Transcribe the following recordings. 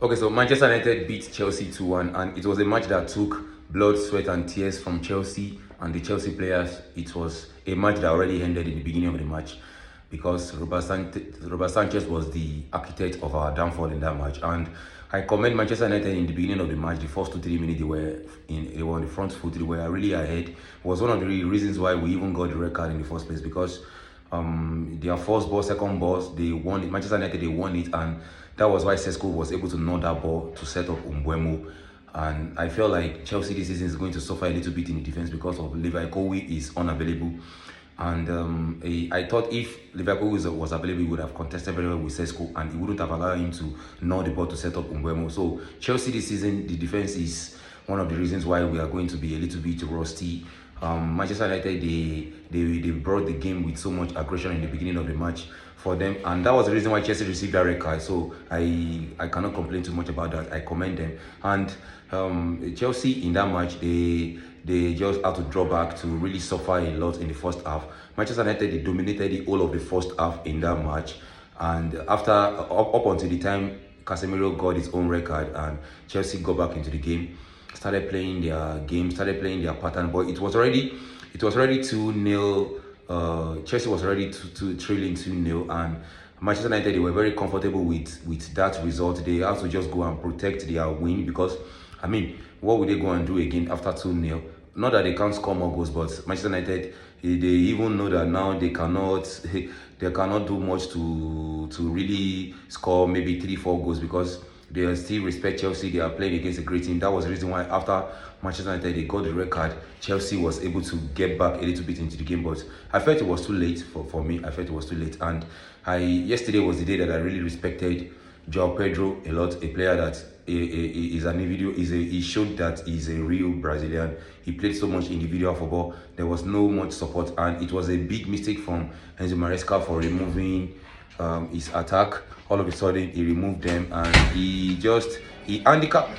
Okay, so Manchester United beat Chelsea 2-1, and it was a match that took blood, sweat, and tears from Chelsea and the Chelsea players. It was a match that already ended in the beginning of the match because Robert Sanchez was the architect of our downfall in that match. And I commend Manchester United in the beginning of the match. The first 2-3 minutes they were on the front foot. They were really ahead. It was one of the reasons why we even got the red card in the first place because their first ball, second balls, they won it. Manchester United, they won it, and that was why Sesko was able to nod that ball to set up Umbuemo. And I feel like Chelsea this season is going to suffer a little bit in the defense because of Levi Colwill is unavailable. And I thought if Liverpool was available, he would have contested very well with Sesko and he wouldn't have allowed him to nod the ball to set up Umbuemo. So Chelsea this season, the defense is one of the reasons why we are going to be a little bit rusty. Manchester United, they brought the game with so much aggression in the beginning of the match for them, and that was the reason why Chelsea received that red card. So I cannot complain too much about that. I commend them. And Chelsea in that match, they just had to draw back to really suffer a lot in the first half. Manchester United, they dominated the whole of the first half in that match, and after up until the time Casemiro got his own record and Chelsea got back into the game, started playing their game, started playing their pattern, but it was already 2-0. Chelsea was already trailing 2-0, and Manchester United, they were very comfortable with that result. They had to just go and protect their win because, I mean, what would they go and do again after 2-0? Not that they can't score more goals, but Manchester United, they even know that now they cannot they cannot do much to really score maybe 3-4 goals because they still respect Chelsea. They are playing against a great team. That was the reason why after Manchester United they got the red card, Chelsea was able to get back a little bit into the game. But I felt it was too late for me. I felt it was too late. And yesterday was the day that I really respected João Pedro a lot. A player that is an individual. He showed that he's a real Brazilian. He played so much individual football. There was no much support, and it was a big mistake from Enzo Maresca for removing his attack. All of a sudden he removed them and he handicapped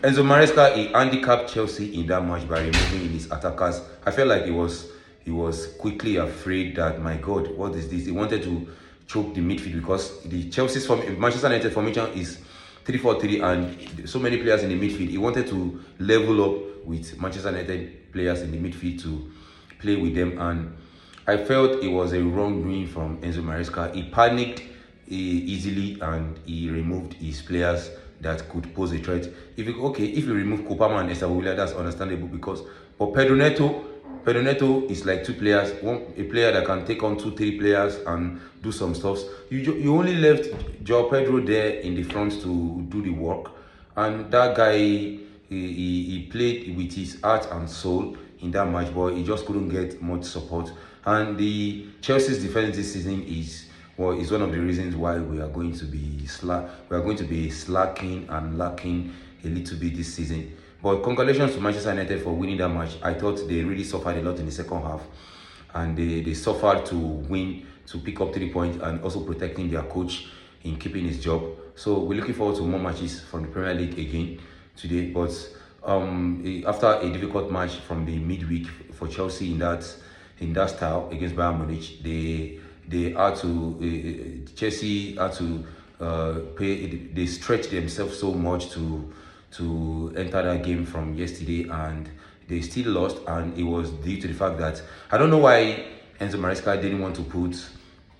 Enzo Maresca. He handicapped Chelsea in that match by removing his attackers. I felt like he was quickly afraid that, my God, what is this? He wanted to choke the midfield because the Manchester United formation is 3-4-3 and so many players in the midfield. He wanted to level up with Manchester United players in the midfield to play with them, and I felt it was a wrongdoing from Enzo Maresca. He panicked easily and he removed his players that could pose a threat. If you remove Kopama and Estevao, that's understandable because but Pedro Neto is like two players, a player that can take on 2-3 players and do some stuff. You only left João Pedro there in the front to do the work, and that guy he played with his heart and soul in that match, but he just couldn't get much support. And the Chelsea's defense this season is one of the reasons why we are going to be slacking and lacking a little bit this season. But congratulations to Manchester United for winning that match. I thought they really suffered a lot in the second half, and they suffered to win, to pick up 3 points, and also protecting their coach in keeping his job. So we're looking forward to more matches from the Premier League again today. But after a difficult match from the midweek for Chelsea in that style against Bayern Munich, they had to Chelsea had to they stretched themselves so much to enter that game from yesterday, and they still lost, and it was due to the fact that I don't know why Enzo Maresca didn't want to put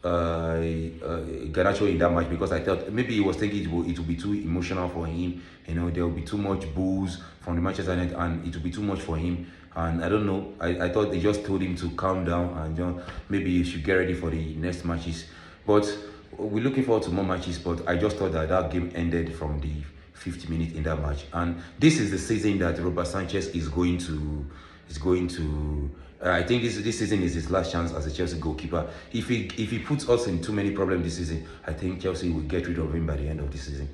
Garnacho in that match, because I thought maybe he was thinking it would be too emotional for him. There will be too much boos from the Manchester United and it will be too much for him. And I don't know, I thought they just told him to calm down and maybe you should get ready for the next matches. But we're looking forward to more matches, but I just thought that game ended from the 50 minutes in that match. And this is the season that Robert Sanchez is going to I think this season is his last chance as a Chelsea goalkeeper. If he puts us in too many problems this season, I think Chelsea will get rid of him by the end of this season.